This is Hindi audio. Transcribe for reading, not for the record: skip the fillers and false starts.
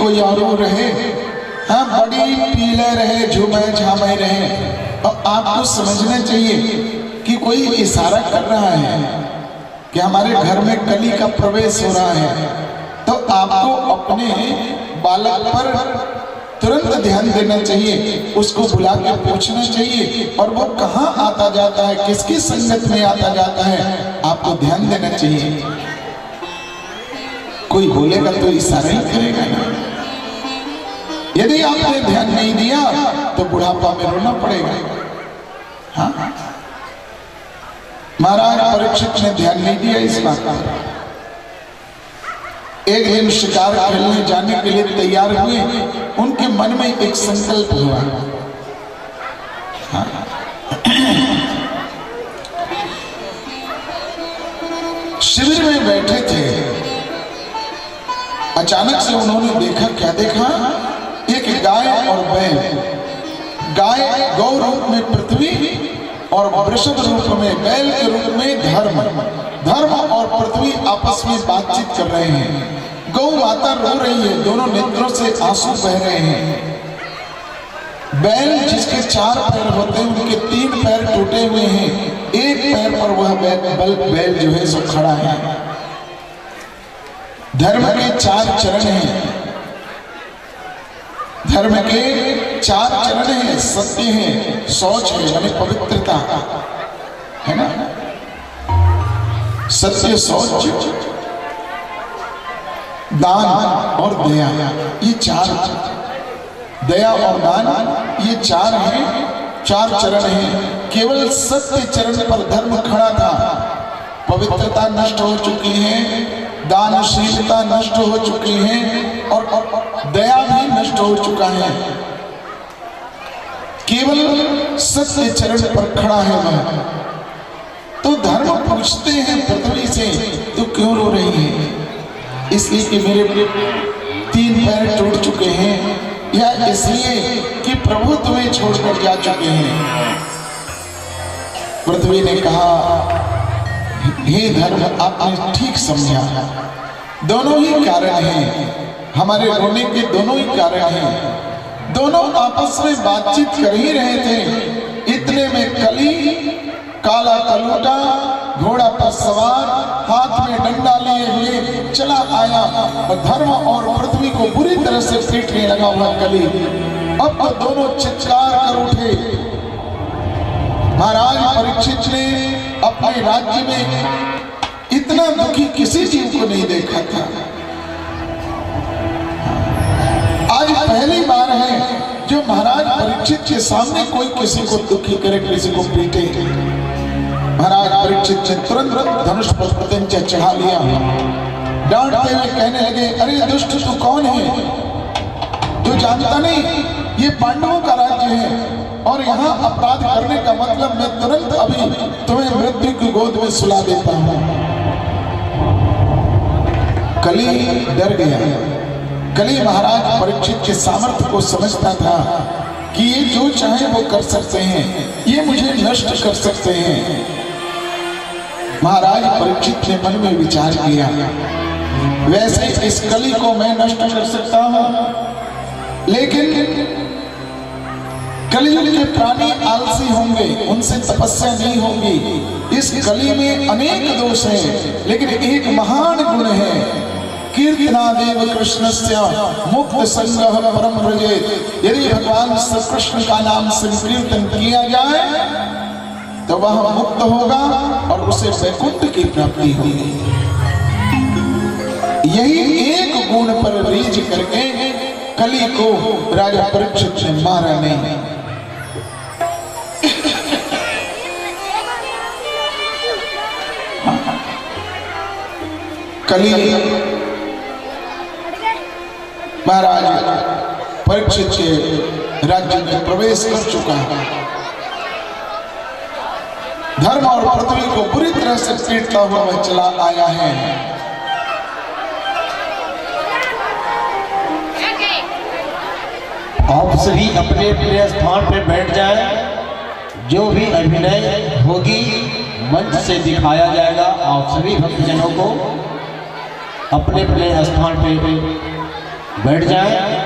कोई और रहे, हाँ बड़ी पीले रहे, झूमे झामे रहे, और आपको समझना चाहिए कि कोई इशारा कर रहा है कि हमारे घर में कली का प्रवेश हो रहा है, तो आपको अपने बालक पर तुरंत ध्यान देना चाहिए, उसको बुला के पूछना चाहिए, और वो कहाँ आता जाता है, किसकी संगत में आता जाता है, आपको ध्यान देना चाहिए। कोई बोलेगा तो इशारा ही करेगा ना। यदि आपने ध्यान नहीं दिया तो बुढ़ापा में रोना पड़ेगा। हाँ, महाराज परीक्षित ने ध्यान नहीं दिया इस बात का। एक दिन शिकार खेलने जाने के लिए तैयार हुए, उनके मन में एक संकल्प हुआ। हाँ? शिविर में बैठे थे, अचानक से उन्होंने देखा, क्या देखा, एक गाय और बैल, गाय गौ रूप में पृथ्वी और वृषभ रूप में, बैल के रूप में धर्म, धर्म और पृथ्वी आपस में बातचीत कर रहे हैं। गौ माता रो रही है, दोनों नेत्रों से आंसू बह रहे हैं। बैल जिसके 4 पैर होते हैं, उनके 3 पैर टूटे हुए हैं, एक पैर पर वह बैल जो है सो खड़ा है। धर्म के 4 चरण हैं, धर्म के 4 चरण हैं, सत्य है, शौच है यानी पवित्रता है ना, सत्य, शौच, दान और दया, ये 4, दया और दान ये 4 हैं, 4 चरण हैं। केवल सत्य चरण पर धर्म खड़ा था, पवित्रता नष्ट हो चुकी है, दानशीलता नष्ट हो चुकी है, और दया भी नष्ट हो चुका है। केवल सत्य चरण पर खड़ा है वह। तो धर्म पूछते हैं पृथ्वी से, तू क्यों रो रही है? इसलिए कि मेरे 3 पैर टूट चुके हैं, या इसलिए कि प्रभु तुम्हें छोड़कर जा चुके हैं? पृथ्वी ने कहा, हे धर्म, आपने ठीक समझा, दोनों ही कारण हैं, हमारे रोने के दोनों ही कारण हैं। दोनों आपस में बातचीत कर ही रहे थे, इतने में कली, काला कलूटा, घोड़ा पर सवार, हाथ में डंडा लिए हुए चला आया, और धर्म और पृथ्वी को बुरी तरह से पीटने लगा हुआ कली। अब तो दोनों चित्कार कर उठे। महाराज परीक्षित ने अपने राज्य में इतना दुखी किसी जीव को नहीं देखा था। आज पहली बार है जो महाराज परीक्षित के सामने कोई किसी को दुखी करे, किसी को पीटे। महाराज परीक्षित ने तुरंत धनुष पर प्रत्यंचा चढ़ा लिया, डांटते हुए कहने लगे, अरे दुष्ट, तू कौन है? तू जानता नहीं ये पांडवों का राज्य है, और यहाँ अपराध करने का मतलब मैं तुरंत अभी तुम्हें मृत्यु की गोद में सुला देता हूँ। कली डर गया। कली महाराज परीक्षित के सामर्थ्य को समझता था कि ये जो चाहे वो कर सकते हैं, ये मुझे नष्ट कर सकते हैं। महाराज परीक्षित ने मन में विचार किया, वैसे इस कली को मैं नष्ट कर सकता हूँ, लेकिन कलियुग के प्राणी आलसी होंगे, उनसे तपस्या नहीं होगी। इस कली में अनेक दोष हैं, लेकिन एक महान गुण है, कीर्तनादेव कृष्णस्य मुक्त संगः परम व्रजेत। यदि भगवान श्री कृष्ण का नाम संकीर्तन किया जाए तो वह मुक्त होगा और उसे वैकुंठ की प्राप्ति होगी। यही एक गुण पर रीझ करके कली को राजा परीक्षित ने मारा नहीं। कली महाराज परीक्षित के राज्य में प्रवेश कर चुका है। धर्म और पृथ्वी को बुरी तरह से पीटता हुआ वह चला आया है। आप सभी अपने अपने स्थान पर बैठ जाएं। जो भी अभिनय होगी मंच से दिखाया जाएगा। आप सभी भक्तजनों को अपने अपने स्थान पर बैठ जाए।